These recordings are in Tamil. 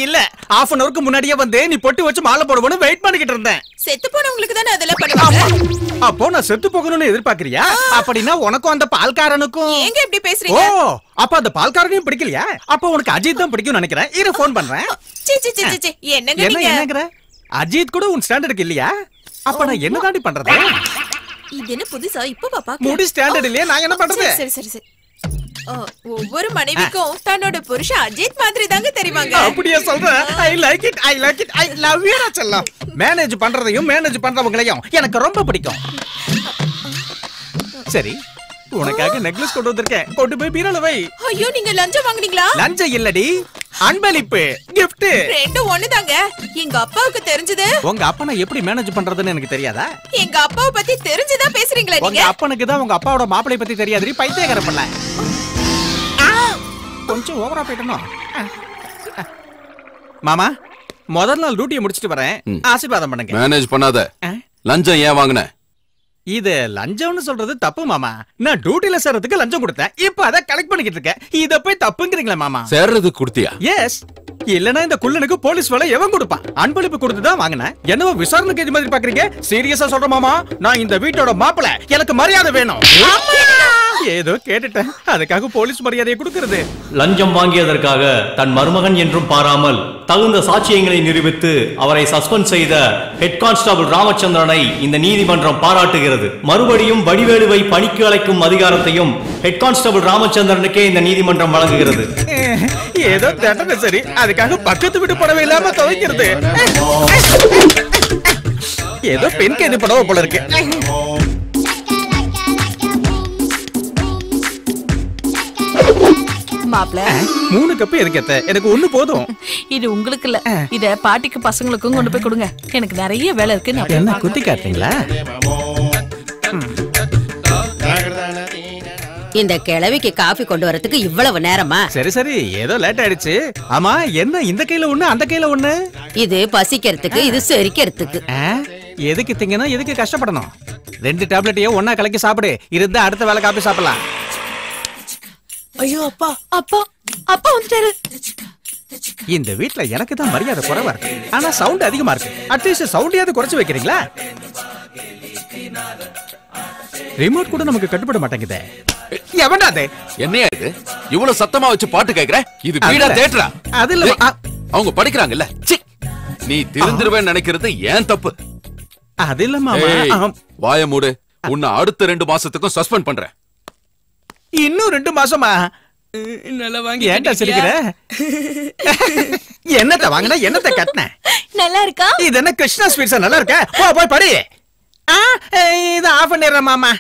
இல்ல half an hourக்கு முன்னாடியே வந்து நீ பொட்டி வச்சு மாலை போடுவன்னு வெயிட் பண்ணிக்கிட்டு இருந்தேன். செத்து போனவங்களுக்கு தானே அதெல்லாம் பண்ணுவாங்க. அப்போ நான் செத்து போகணும்னு எதிர்பார்க்கறியா? அப்படின்னா உனக்கும் அந்த பால்காரனுக்கும் ஏங்க இப்படி பேசுறீங்க? ஓ அப்ப அந்த பால்காரனையும் பிடிக்கலையா? அப்ப உனக்கு அஜித் தான் பிடிக்கும்னு நினைக்கிறேன். இரு ஃபோன் பண்றேன். சி சி சி சி என்னங்க நீங்க? என்னங்கற? அஜித் கூட உன் ஸ்டாண்டர்டுக்கு இல்லையா? அப்ப நான் என்ன தாண்டி பண்றது? இது என்ன புதுசா இப்ப பாப்பா? முடி ஸ்டாண்டர்ட் இல்லையா? நான் என்ன பண்றது? சரி சரி சரி. ஒவ்வொரு மனைவிக்கும் தன்னோட புருஷன் அஜித் மாதிரி தாங்க தெரிவாங்க. அப்படியே சொல்றேன். I like it I love you செல்லம். மேனேஜ் பண்றதையும் மேனேஜ் பண்றவங்களையும் எனக்கு ரொம்ப பிடிக்கும். சரி உனக்காக நெக்லஸ் கொண்டு வந்திருக்கேன். கொண்டு போய் பீரோல வை. ஐயோ நீங்க லஞ்சம் வாங்குனீங்களா? லஞ்சம் இல்லடி, அன்பளிப்பு gift. ரெண்டும் ஒண்ணுதாங்க. எங்க அப்பாவுக்கு தெரிஞ்சது. உங்க அப்பனை எப்படி மேனேஜ் பண்றதுன்னு எனக்கு தெரியாதா? எங்க அப்பாவை பத்தி தெரிஞ்சதா பேசுறீங்களா நீங்க? உங்க அப்பனுக்கு தான் உங்க அப்பாவோட மாப்பிளை பத்தி தெரியாதுடி, பைத்தியக்கார பண்ணல. கொஞ்சம் ஓவரா போயிட்டனோ. மாமா முதல் நாள் டியூட்டியை முடிச்சிட்டு வரேன். ஆசீர்வாதம் பண்ணுங்க. மேனேஜ் பண்ணாத. லஞ்சம் ஏன் வாங்குன? இது லஞ்சம்னு சொல்றது தப்பு மாமா. நான் டியூட்டில சேர்றதுக்கு லஞ்சம் கொடுத்தேன். இப்ப அத கலெக்ட் பண்ணிக்கிட்டு இருக்கேன். இத போய் தப்புங்கறீங்களா மாமா? சேர்றதுக்கு கொடுத்தியா? எஸ். இல்லனா இந்த குள்ளனுக்கு போலீஸ் வேலை எவன் கொடுப்பான்? அன்பளிப்பு கொடுத்து தான் வாங்குனேன். என்னவோ விசாரணைக்கு இது மாதிரி பாக்குறீங்க? சீரியஸா சொல்றேன் மாமா, நான் இந்த வீட்டோட மாப்பிள்ளை. எனக்கு மரியாதை வேணும். ஏதோ கேட்டுட்டேன், அதுக்காக போலீஸ் மரியாதையை கொடுக்கிறது. லஞ்சம் வாங்கியதற்காக தன் மருமகன் என்றும் பாராமல் தகுந்த சாட்சியங்களை நிரூபித்து அவரை சஸ்பெண்ட் செய்த ஹெட் கான்ஸ்டபிள் ராமச்சந்திரனை இந்த நீதிமன்றம் பாராட்டுகிறது. மறுபடியும் வடிவேலுவை பணிக்கு அழைக்கும் அதிகாரத்தையும் ஹெட் கான்ஸ்டபிள் ராமச்சந்திரனுக்கே இந்த நீதிமன்றம் வழங்குகிறது. ஏதோ தண்டனை சரி, அதுக்காக பக்கத்து வீட்டு படவே இல்லாம துவைக்கிறது. ஏதோ பெண் கைது படவை போல இருக்கு. மாப்ள 3 கப் எதுக்கேத்த? எனக்கு ஒண்ணு போதும். இது உங்களுக்கு இல்ல, இத பாட்டிக்கு பசங்களுக்கும் கொண்டு போய் கொடுங்க. எனக்கு நிறைய வேலை இருக்கு. என்ன குத்தி காட்டுறீங்களா? இந்த கிழவிக்கு காபி கொண்டு வரதுக்கு இவ்வளவு நேரமா? சரி சரி, ஏதோ லேட் ஆயிடுச்சு. ஆமா என்ன இந்த கையில ஒண்ணு அந்த கையில ஒண்ணு? இது பசிக்கிறதுக்கு, இது செரிக்கிறதுக்கு. எதுக்கு திங்கணும், எதுக்கு கஷ்டப்படணும்? 2 டேப்லெட்டையும் ஒண்ணா கலக்கி சாப்பிடு. இருந்தா அடுத்த வேளை காபி சாப்பிடலாம். ஐயோ அப்பா அப்பா அப்பா வந்துட்டாரு. இந்த வீட்ல எனக்கு தான் மரியாதை குறைவா இருக்கு, ஆனா சவுண்ட் அதிகமா இருக்கு. அட்லீஸ்ட் சவுண்டையாவது குறைச்சு வைக்கிறீங்களா? ரிமோட் கூட நமக்கு கட்டுப்பட மாட்டேங்குதே. எவன்டா அது? என்னையா இது இவ்வளவு சத்தமா வச்சு பாட்டு கேக்குற? இது வீடா தியேட்டரா? அது இல்ல, அவங்க படிக்கிறாங்கல்ல. நீ திருந்திருவேன்னு நினைக்கிறது ஏன் தப்பு. அது இல்ல மாமா. வாய மூடு. உன்னை அடுத்த 2 மாசத்துக்கும் சஸ்பெண்ட் பண்றேன். இன்னும் 2 மாசமா? நல்லா வாங்கி ஏன்டா சிரிக்கிற? என்னத்த வாங்கினா என்னத்த கட்டின? நல்லா இருக்கா? இது என்ன கிருஷ்ணா ஸ்வீட்ஸா? நல்லா இருக்க? போ போய் படி. இது ஆஃப் பண்ணிடுறேன் மாமா.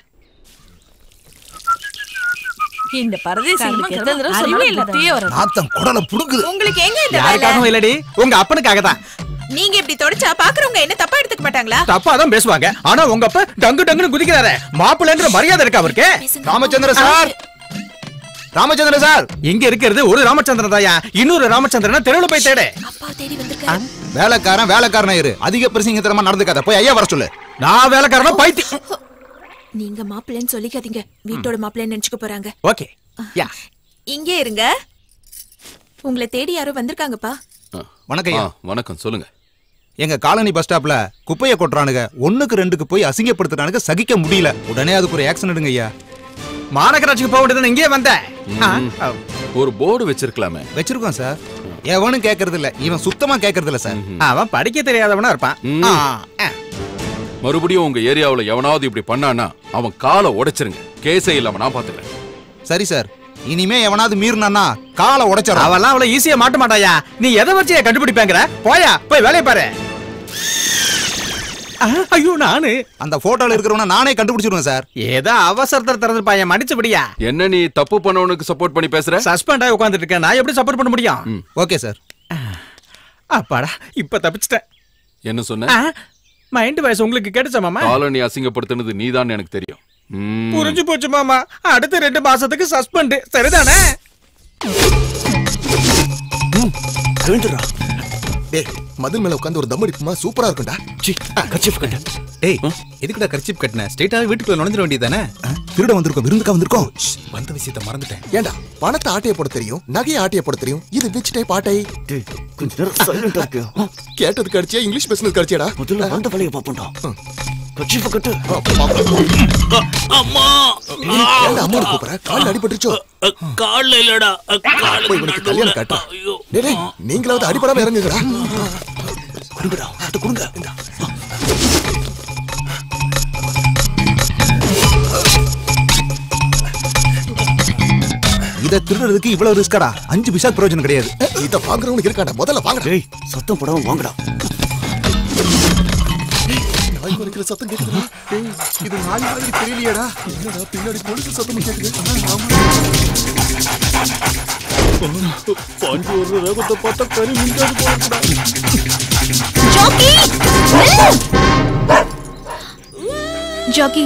இந்த பரதேசிகளுக்கு எத்தனை தடவை சொன்னாலும் புத்தியே வராது. நாத்தம் குடல புடுங்குது. உங்களுக்கு எங்க இந்த வேலை? யாருக்காகவும் இல்லடி, உங்க அப்பனுக்காக தான். நீங்க இப்படி தொடச்சா பாக்குறவங்க என்ன தப்பா எடுத்துக்க மாட்டாங்களா? தப்பா தான் பேசுவாங்க. ஆனா உங்க அப்பா டங்கு டங்குன்னு குதிக்கிறாரு. மாப்பிள்ளைங்கிற மரியாதை இருக்கா அவருக்கு? Ramachandra sir, Ramachandra sir. இங்க இருக்கிறது ஒரு ராமச்சந்திரன் தாயா. இன்னொரு ராமச்சந்திரன் தெருவுல போய் தேடு. அப்பா தேடி வந்திருக்காரு. வேலைக்காரன் இரு. அதிக பிரசிங்கத்தனமா நடந்துக்காத. போய் ஐயா வர சொல்லு. நான் வேலைக்காரனா பைத்தி. நீங்க மாப்பிள்ளைன்னு சொல்லிக்காதீங்க. வீட்டோட மாப்பிள்ளைன்னு நினைச்சுக்க போறாங்க. ஓகே யா, இங்கே இருங்க. உங்களை தேடி யாரோ வந்திருக்காங்கப்பா. வணக்கம் ஐயா. வணக்கம், சொல்லுங்க. எங்க காலனி பஸ் ஸ்டாப்ல குப்பையை கொட்டுறானுங்க. 1க்கு 2க்கு போய் அசிங்கப்படுத்துறானுங்க. சகிக்க முடியல. உடனே அதுக்கு ஒரு ஆக்ஷன் எடுங்க ஐயா. மாநகராட்சிக்கு போக வேண்டியது இங்கே வந்தேன். ஒரு போர்டு வச்சிருக்கலாமே. வச்சிருக்கோம் சார். எவனும் கேக்குறது இல்ல. இவன் சுத்தமா கேக்குறது இல்ல சார். அவன் படிக்க தெரியாதவனா இருப்பான். மறுபடியும் உங்க ஏரியாவுல எவனாவது இப்படி பண்ணானா அவன் காலை உடைச்சிருங்க. கேஸே இல்லாம நான் பாத்துக்கிறேன். சரி சார். இனிமே எவனாவது மீறினானா காலை உடைச்சிடும். அவெல்லாம் அவ்வளவு ஈஸியா மாட்ட மாட்டாயா. நீ எதை வச்சு கண்டுபிடிப்பேங்கிற? போயா போய் வேலையை பாரு. ஐயோ நானு அந்த போட்டோல இருக்கிறவன நானே கண்டுபிடிச்சிருவேன் சார். ஏதோ அவசரத்துல திறந்துப்பாயா, மன்னிச்சுபடியா. என்ன நீ தப்பு பண்ணவனுக்கு சப்போர்ட் பண்ணி பேசுற? சஸ்பெண்ட் ஆகி உட்கார்ந்துட்டு இருக்கேன், நான் எப்படி சப்போர்ட் பண்ண முடியும்? Okay sir. அப்பாடா இப்ப தப்பிச்சிட்டேன். என்ன சொன்ன? மைண்ட் வாய்ஸ் உங்களுக்கு கேட்டுச்சா மாமா? காலனி அசிங்கப்படுத்தினது நீதான் எனக்கு தெரியும். புரிஞ்சு போச்சு மாமா. அடுத்த 2 மாசத்துக்கு சஸ்பெண்ட். சரிதானே? டேய் மதில் மேல உட்கார்ந்து ஒரு தம் அடிப்புமா சூப்பரா இருக்கும்டா. கர்ச்சீப் கட்டு. டேய் எதுக்குடா கர்ச்சீப் கட்டின? ஸ்ட்ரைட்டாவே வீட்டுக்குள்ள நுழைஞ்சிர வேண்டியதானே? திருட வந்திருக்கோம், விருந்துக்கா வந்திருக்கோம். வந்த விஷயத்தை மறந்துட்டேன். ஏண்டா பணத்தை ஆட்டைய போட தெரியும், நகையை ஆட்டைய போட தெரியும். இது விச் டைப் ஆட்டை? கொஞ்ச நேரம் சைலண்டா இருக்கு. கேட்டதுக்கு அடிச்சியா இங்கிலீஷ் பேசுனதுக்கு அடிச்சியாடா? முதல்ல வந்த வழியை பாப்போம்டா. கர்ச்சீப் கட்டு. அம்மா ஏண்டா அம்மா கூப்பிடுற? கால்ல அடிபட்டுச்சோ? கால்ல இல்லடா, போய் உனக்கு கல்யாணம் காட்டு. டேய் நீங்களாவது அடிபடாம இறங்குங்கடா. குடுங்கடா, அத குடுங்க. இத திருடுறதுக்கு இவ்வளவு ரிஸ்கடா? 5 பைசா பிரயோஜனம் கிடையாது. இத வாங்குறவனுக்கு இருக்காடா, முதல்ல வாங்குடா. டேய் சத்தம் போடாம வாங்குடா. நாய் குறைக்கிற சத்தம் கேக்குதுடா. டேய் இது நாய் மாதிரி தெரியலையேடா. என்னடா பின்னாடி போலீஸ் சத்தம் கேக்குது? பாண்டி ஒரு ரகத்தை பார்த்தா கறி மிஞ்சாது போறடா. ஜாக்கி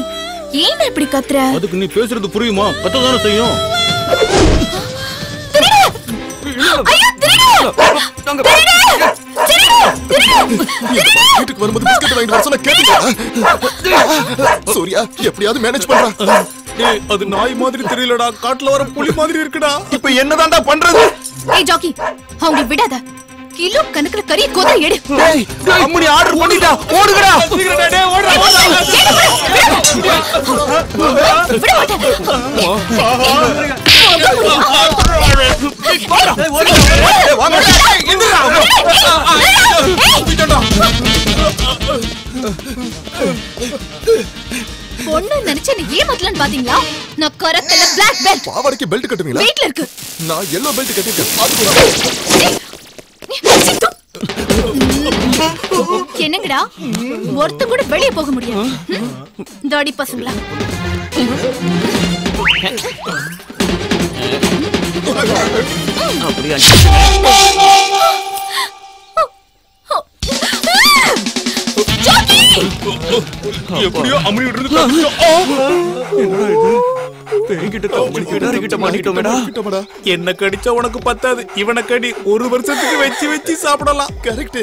ஏன் இப்படி கத்துற? அதுக்கு நீ பேசுறது புரியுமா? கத்ததானே செய்யும். வீட்டுக்கு வரும்போது பிஸ்கட் வாங்கிட்டு வர சொன்னா கேட்டீங்களா? சூர்யா எப்படியாவது மேனேஜ் பண்றா. டேய் அது நாய் மாதிரி தெரியலடா, காட்டுல வர புலி மாதிரி இருக்குடா. இப்போ என்னதான்டா பண்றது? ஏய் ஜாக்கி அவங்க விடாத. கிலோ கணக்குல கறி கோதா எடு. டேய் அம்மனி ஆர்டர் பண்ணிட்டா. ஓடுங்கடா. சீக்கிரம் டேய் ஓடுடா. பொண்ணு நினைச்சு நீ ஏமாத்தலன்னு பாத்தீங்களா? நான் கரத்துல பிளாக் பெல்ட். பாவாடைக்கு பெல்ட் கட்டுவீங்களா? வீட்ல இருக்கு. நான் yellow பெல்ட் கட்டிட்டேன். என்னங்கடா ஒருத்த கூட வெளியே போக முடியாது. தாடி பசங்களா அப்படியே எப்படியோ அம்மனி விட்டுறது. என்ன கடிச்சா உனக்கு பத்தாது, இவனை கடி 1 வருஷத்துக்கு வச்சு வச்சு சாப்பிடலாம். கரெக்ட்.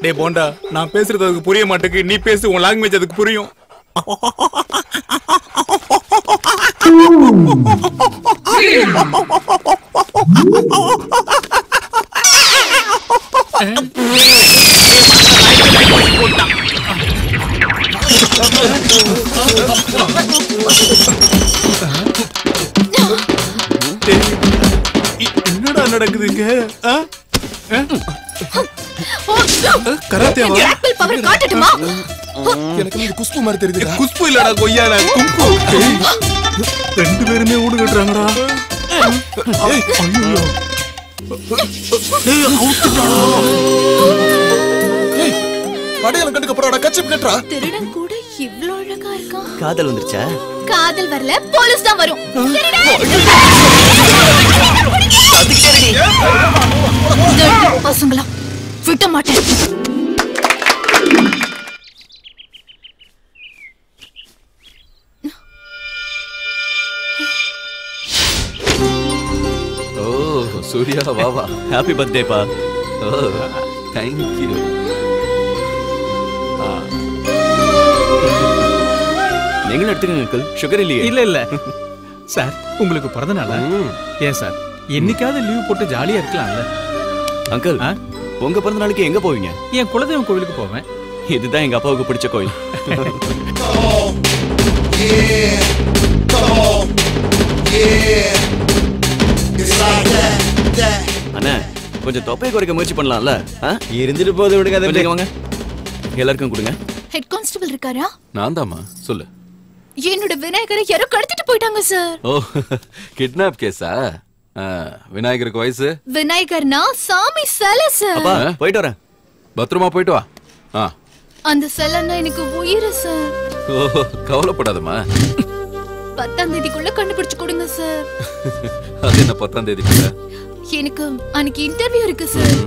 டே போண்டா, நான் பேசுறது அதுக்கு புரிய மாட்டேங்குது. நீ பேசு, உன் லாங்குவேஜ் அதுக்கு புரியும். என்னடா நடக்குதுங்க? கராத்தேவா? பவர் காட்டட்டுமா? எனக்கு இது குஷ்பு மாதிரி தெரியுதுடா. குஷ்பு இல்லடா, கொய்யால குங்கு. 2 பேருமே ஊடு கட்டுறாங்கடா. ஐயோ அடையாளம் கண்டுக்க போறாடா. கச்சிப் கட்டுறா. திருடன் கூட இவ்ளோ அழகா இருக்கான். காதல் வந்துருச்சா? காதல் வரல, போலீஸ் தான் வரும். பசங்களா விட்ட மாட்டேன். ஓ சூர்யா வா வா. ஹாப்பி பர்த்டே பா. ஓ தேங்க் யூ. நீங்களும் எடுத்துக்கங்க அங்கிள். சுகர் இல்லையே? இல்ல இல்ல சார், உங்களுக்கு பிறந்த நாளா? ஏன் சார் என்னைக்காவது லீவ் போட்டு ஜாலியா இருக்கலாம்ல? அங்கிள் உங்க பிறந்த நாளைக்கு எங்க போவீங்க? என் குலதெய்வம் கோவிலுக்கு போவேன். இதுதான் எங்க அப்பாவுக்கு பிடிச்ச கோயில். அண்ணா கொஞ்சம் தொப்பையை குறைக்க முயற்சி பண்ணலாம்ல? இருந்துட்டு போது விடுங்க. வாங்க எல்லாருக்கும் கொடுங்க. ஹெட் கான்ஸ்டபிள் இருக்காரா? நான் தாமா. சொல்லு. என்னோட விநாயகரை யாரோ கடத்திட்டு போயிட்டாங்க சார். ஓ கிட்னாப் கேஸா? விநாயகருக்கு வயசு? விநாயகர்னா சாமி சிலை சார். அப்பா போயிட்டு வரேன். பத்திரமா போயிட்டு வா. அந்த சிலைன்னா எனக்கு உயிர் சார். ஓ கவலைப்படாதம்மா. 10ஆம் தேதிக்குள்ள கண்டுபிடிச்சு கொடுங்க சார். அது என்ன 10ஆம் தேதிக்குள்ள? எனக்கு அன்னைக்கு இன்டர்வியூ இருக்கு சார்.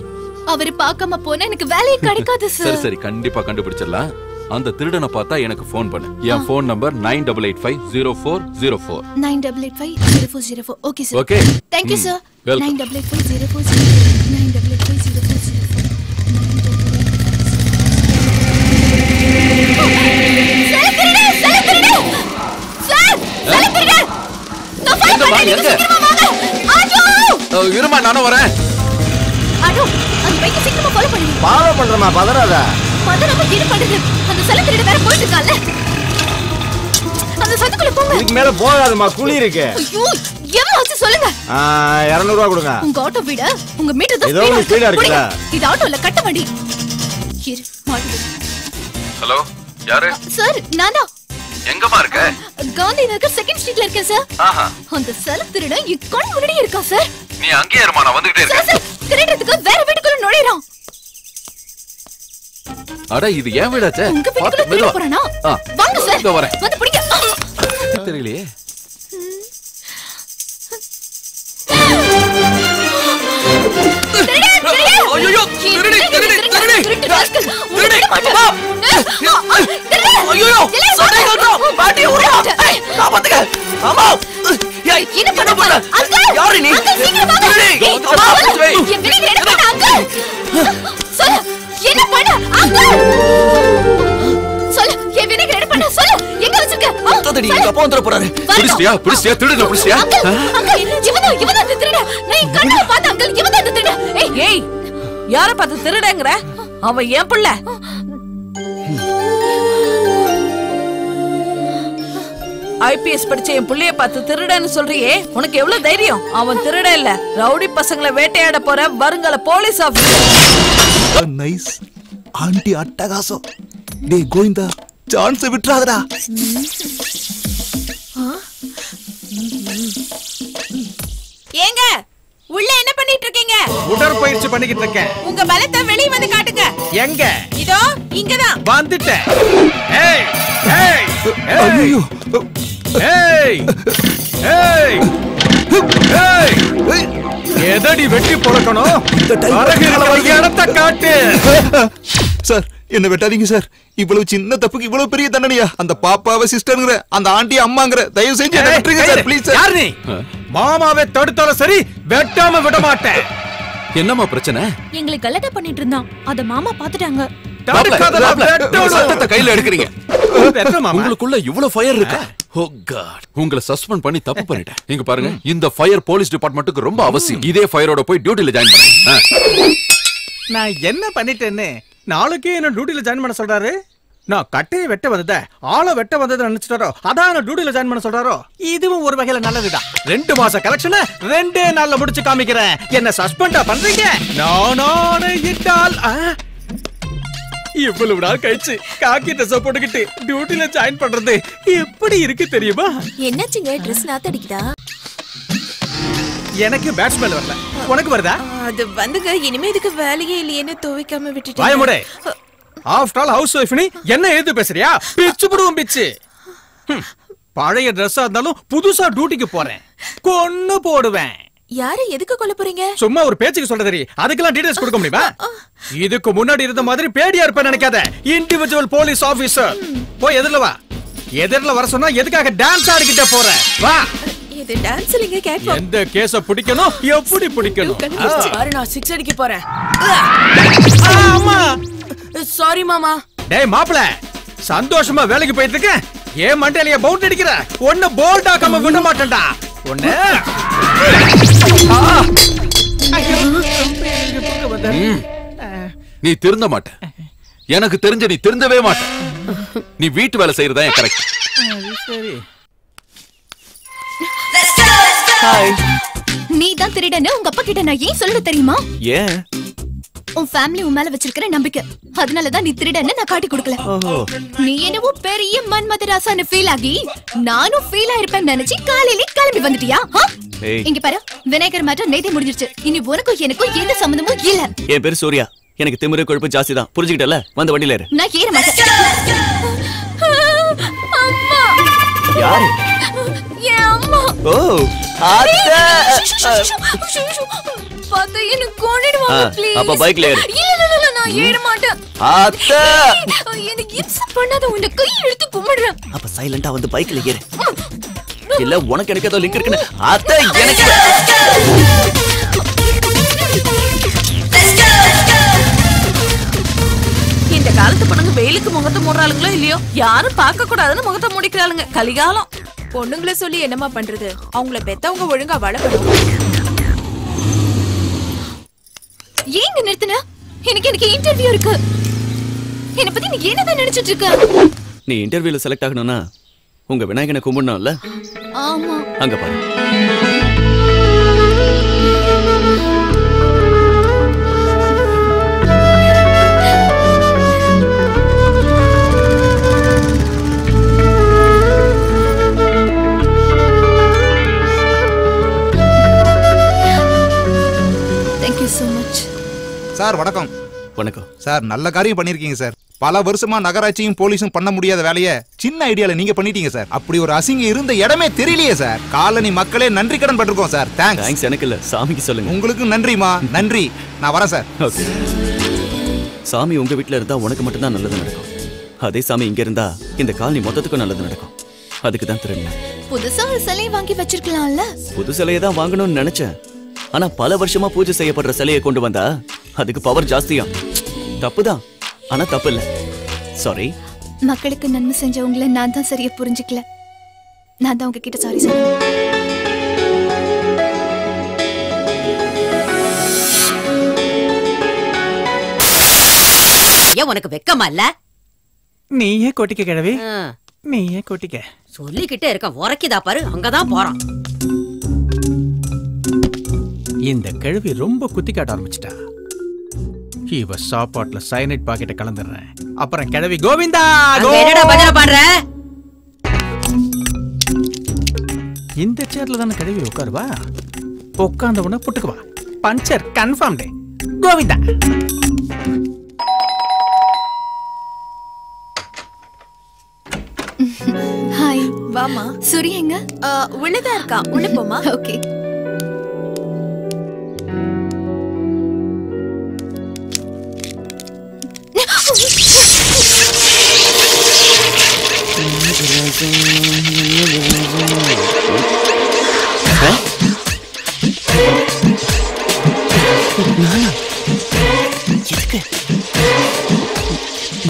அவரை பார்க்காம போனா எனக்கு வேலையே கிடைக்காது சார். சரி சரி கண்டிப்பா கண்டுபிடிச்சிடலாம். அந்த திருடனை பார்த்தா எனக்கு ஃபோன் பண்ணு. என் phone number 98850404. 98850404. Okay sir. Okay. Thank you sir. Welcome. 98850404. இருமா நானும் வரேன். ஃபாலோ பண்றமா, பதறாத. இதுக்கு மேல போகாதமா, குழி இருக்கு. சொல்லுங்க. 200 ரூபாய் கொடுங்க. உங்க ஆட்டோ விட உங்க மீட்டர் தான் ஏதோ ஸ்பீடா இருக்குல. இது ஆட்டோல கட்ட வண்டி. ஹலோ, யாரு? சார் நானா. எங்கமா இருக்க? காந்தி நகர் 2nd ஸ்ட்ரீட்ல இருக்கேன் சார். ஆஹா. அந்த செலத்திரட இக்கொன் முன்னாடி இருக்கா சார். நீ அங்கேயே இருமா, நான் வந்துட்டே இருக்கேன். சார் திருடத்துக்கு வேற வீட்டுக்குள்ள நுழையறான். அட இது ஏன் வீடாச்சே? உங்க வீட்டுக்குள்ள திருட போறானா? வாங்க சார். இதோ வரேன். வந்து பிடிங்க. தெரியலையே. ஐயோ திருடி. ஐயோ சண்டை கட்டறோம். பாட்டி ஊரா. காப்பாத்துங்க. அம்மா. என்ன பண்ண? அங்கிள். யாரு நீ? திருடி. என் வீட்ல என்ன பண்ண அங்கிள்? சொல்லு. என்ன பண்ண அங்கிள்? சொல்லு. என் வீட்ல என்ன பண்ண? சொல்லு. எங்க வச்சிருக்க? தோதடி எங்க அப்பா வந்துற போறாரு. புடிச்சியா திருடல புடிச்சியா? அங்கிள் இவன் திருட. நான் கண்ணால பார்த்த அங்கிள் இவன் தான் திருட. ஏய் யார பார்த்து திருடங்கற? அவன் ஏன் புள்ள. ஐபிஎஸ் படிச்ச என் புள்ளைய பார்த்து திருடன்னு சொல்றியே, உனக்கு எவ்வளவு தைரியம்? அவன் திருட இல்ல, ரவுடி பசங்களை வேட்டையாட போற வருங்கால போலீஸ் ஆபீசர். நைஸ். ஆண்டி அட்டகாசம். டேய் கோவிந்தா, சான்ஸ் விட்டுறாதடா. ஏங்க உள்ள என்ன பண்ணிட்டு இருக்கீங்க? உடற்பயிற்சி பண்ணிக்கிட்டு இருக்கேன். உங்க பலத்தை வெளிய வந்து காட்டுங்க. எங்க? இதோ இங்கதான். வந்துட்டேன். ஏய் ஏய் ஐயோ. ஏய் ஏய் ஏய் எதடி வெட்டி பொளக்கணும்? அரகிற இடத்தை காட்டு. சார் என்ன வெட்டாதீங்க சார். இவ்வளவு சின்ன தப்புக்கு இவ்வளவு பெரிய தண்டனையா? அந்த பாப்பாவை சிஸ்டர்ங்கற, அந்த ஆண்டி அம்மாங்கற, தயவு செஞ்சு என்ன விட்டுருங்க சார் ப்ளீஸ் சார். யார் நீ? மாமாவை தடுத்தாலும் சரி, வெட்டாம விட மாட்டேன். என்னம்மா பிரச்சனை? எங்களை கலட்ட பண்ணிட்டு இருந்தான். அத மாமா பாத்துட்டாங்க. சட்டத்தை கையில எடுக்கிறீங்க. உங்களுக்குள்ள இவ்வளவு ஃபயர் இருக்கா? ஓ காட், உங்களை சஸ்பெண்ட் பண்ணி தப்பு பண்ணிட்டேன். நீங்க பாருங்க, இந்த ஃபயர் போலீஸ் டிபார்ட்மெண்ட்டுக்கு ரொம்ப அவசியம். இதே ஃபயரோட போய் டியூட்டில ஜாயின் பண்ணுங்க. நான் என்ன பண்ணிட்டேன்னு நாளைக்கே என்ன டியூட்டில ஜாயின் பண்ண சொல்றாரு? நான் கட்டையை வெட்ட வந்தத ஆளை வெட்ட வந்ததை நினைச்சிட்டாரோ, அதான் டியூட்டில ஜாயின் பண்ண சொல்றாரோ? இதுவும் ஒரு வகையில நல்லதுதான். 2 மாச கலெக்ஷனை 2 நாள்ல முடிச்சு காமிக்கிறேன். என்ன சஸ்பெண்டா பண்றீங்க? நானே இட்டால் இவ்வளவு நாள் கழிச்சு காக்கி ட்ரெஸ் போட்டுக்கிட்டு டியூட்டில ஜாயின் பண்றது எப்படி இருக்கு தெரியுமா? என்னாச்சுங்க? ட்ரெஸ் நாத்தடிக்குதா? எனக்கு பேட் ஸ்மெல் வரல, உனக்கு வருதா? அது வந்துங்க, இனிமே இதுக்கு வேலையே இல்லையேன்னு துவைக்காம விட்டுட்டேன். வாய மூடு. ஆஃப்டர் ஆல் ஹவுஸ் வைஃப் நீ என்ன ஏது பேசுறியா? பிச்சு புடுவோம் பிச்சு. பழைய ட்ரெஸ்ஸா இருந்தாலும் புதுசா டியூட்டிக்கு போறேன், கொன்னு போடுவேன். யாரை எதுக்கு கொல்ல போறீங்க? சும்மா ஒரு பேச்சுக்கு சொல்ற தெரியும், அதுக்கெல்லாம் டீடைல்ஸ் கொடுக்க முடியுமா? இதுக்கு முன்னாடி இருந்த மாதிரி பேடியா இருப்பேன் நினைக்காத. Individual police officer. போய் எதிரில வா. எதிரில வர சொன்னா எதுக்காக டான்ஸ் ஆடிக்கிட்டே போற? வா. இது டான்ஸ் இல்லைங்க, கேட்வாக். எந்த கேஸ பிடிக்கணும், எப்படி பிடிக்கணும்? பாரு, நான் 6 அடிக்க போறேன். அம்மா சாரி மாமா. டேய் மாப்ள, சந்தோஷமா வேலைக்கு போயிட்டு இருக்கேன். ஏன் மண்டையில பவுண்ட் அடிக்கிற? ஒண்ணு போல்ட் ஆக்காம விட மாட்டேன்டா. ஒண்ணு நீ திருந்த மாட்ட. எனக்கு தெரிஞ்ச நீ திருந்தவே மாட்ட. நீ வீட்டு வேலை செய்யறதா கரெக்ட். சரி. நீ தான் திருடன்னு உங்க அப்பா கிட்ட நான் ஏன் சொல்ல தெரியுமா? ஏன்? உன் ஃபேமிலி உன் மேல வச்சிருக்கிற நம்பிக்கை, அதனாலதான் நீ திருடன்னு நான் காட்டி கொடுக்கல. நீ என்னவோ பெரிய மன்மதராசான்னு ஃபீல் ஆகி நானும் ஃபீல் ஆயிருப்பேன்னு நினைச்சு காலையிலே கிளம்பி வந்துட்டியா? இங்க பாரு, விநாயகர் மாற்றம் நேத்தே முடிஞ்சிருச்சு. இனி உனக்கும் எனக்கும் எந்த சம்பந்தமும் இல்ல. என் பேரு சூர்யா. எனக்கு திமிரு கொழுப்பு ஜாஸ்தி தான், புரிஞ்சுக்கிட்டல? வந்த வண்டியில ஏறு. நான் ஏற மாட்டேன். அம்மா. யாரு? என் அம்மா. ஓ அத்தை. பாத்து என்ன கொன்னிடுவாங்க ப்ளீஸ். அப்ப பைக்ல ஏறு. இல்ல நான் ஏற மாட்டேன். அத்தை. எனக்கு இன்சல்ட் பண்ணாத, உன்னை கை எடுத்து கும்பிடுறேன். அப்ப சைலண்டா வந்து பைக்ல ஏறு. இல்ல உனக்கு எனக்கு ஏதோ லிங்க் இருக்குன்னு. அத்தை எனக்கு இந்த காலத்து பொண்ணுங்க வெயிலுக்கு முகத்தை மூடுறாளுங்களோ யாரும் பார்க்க கூடாதுன்னு முகத்தை முடிக்கிறாளுங்க. கலிகாலம். பொண்ணுங்களை சொல்லி என்னமா பண்றது? அவங்கள பெத்தவங்க ஒழுங்கா வளர்க்கணும். ஏங்க நிறுத்தின? எனக்கு இன்டர்வியூ இருக்கு. என்ன பத்தி நீ என்னதான் நினைச்சிட்டு இருக்க? நீ இன்டர்வியூல செலக்ட் ஆகணும்னா உங்க விநாயகனை கும்பிடணும்ல? ஆமா. அங்க பாரு. Thank you so much. Sir வணக்கம். வணக்கம் சார். நல்ல காரியம் பண்ணிருக்கீங்க சார். பல வருஷமா நகராட்சியும் போலீஸும் பண்ண முடியாத வேலையை சின்ன ஐடியால நீங்க பண்ணிட்டீங்க சார். அப்படி ஒரு அசிங்க இருந்த இடமே தெரியலையே சார். காலனி மக்களே நன்றி கடன் பட்டிருக்கோம் சார். தேங்க்ஸ். எனக்கு இல்ல, சாமிக்கு சொல்லுங்க. உங்களுக்கு நன்றிமா. நன்றி. நான் வரேன் சார். ஓகே. சாமி உங்க வீட்ல இருந்தா உனக்கு மட்டும் தான் நல்லது நடக்கும். அதே சாமி இங்க இருந்தா இந்த காலனி மொத்தத்துக்கும் நல்லது நடக்கும். அதுக்கு தான் திரும்ப புதுசா ஒரு சிலையை வாங்கி வச்சிருக்கலாம்ல? புது சிலையை தான் வாங்கணும்னு நினைச்சேன். ஆனா பல வருஷமா பூஜை செய்யப்படுற சிலையை கொண்டு வந்தா அதுக்கு பவர் ஜாஸ்தியா. தப்புதான், ஆனா தப்பு இல்ல. சாரி. மக்களுக்கு நன்மை செஞ்சவங்கள நான் தான் சரியா புரிஞ்சுக்கல. நான் தான் உங்ககிட்ட சாரி சொல்றேன். ஏன் உனக்கு வெக்கமா இல்ல? நீயே கொட்டிக்க கிழவி, நீயே கொட்டிக்க. சொல்லிக்கிட்டே இருக்க, உரைக்குதா பாரு. அங்கதான் போறான். இந்த கிழவி ரொம்ப குத்தி காட்ட ஆரம்பிச்சிட்டா. இவ சாப்பாட்டுல சயனைட் பாக்கெட்டை கலந்துடுறேன். அப்புறம் கிழவி கோவிந்தா. என்னடா பஜனை பாடுற? இந்த சேர்ல தானே கிழவி உட்காருவா. உட்கார்ந்த உடனே புட்டுக்குவா. Puncture confirm. கோவிந்தா. ஹாய். வாமா. சூரி எங்க? உள்ளதா இருக்கா. உள்ள போமா. ஓகே.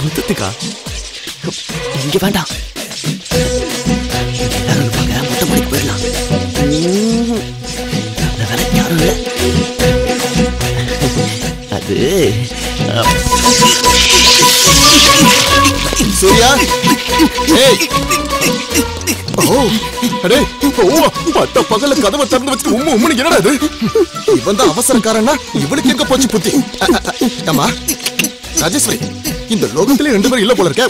மொத்தத்துக்கா? இங்க வேண்டாம். எல்லாரும் இருப்பாங்க, மொட்டை மாடிக்கு போயிடலாம். வேலை யாரும் இல்ல. அது சூர்யா. ஏய். ஓ, அடே. ஓ, பட்ட பகல்ல கதவை திறந்து வச்சுட்டு உம்முன்னு என்னடா இது? இவன் தான் அவசரக்காரனா? இவனுக்கு எங்க போச்சு புத்தி? அம்மா ராஜேஸ்வரி, இந்த லோகத்திலே 2 பேர் இல்ல போல இருக்க.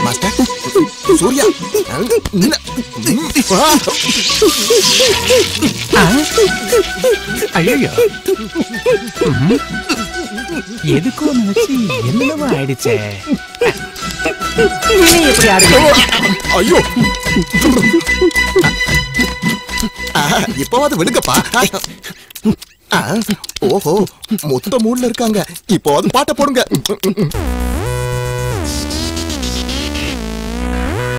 மாஸ்டர் சூர்யா. ஐயோ, எதுக்கோ நினைச்சு என்னவோ ஆயிடுச்சே. எப்படி ஐயோ, இப்பவாது விடுங்கப்பா. ஓஹோ, மொத்த மூட்ல இருக்காங்க. இப்போது பாட்ட போடுங்க.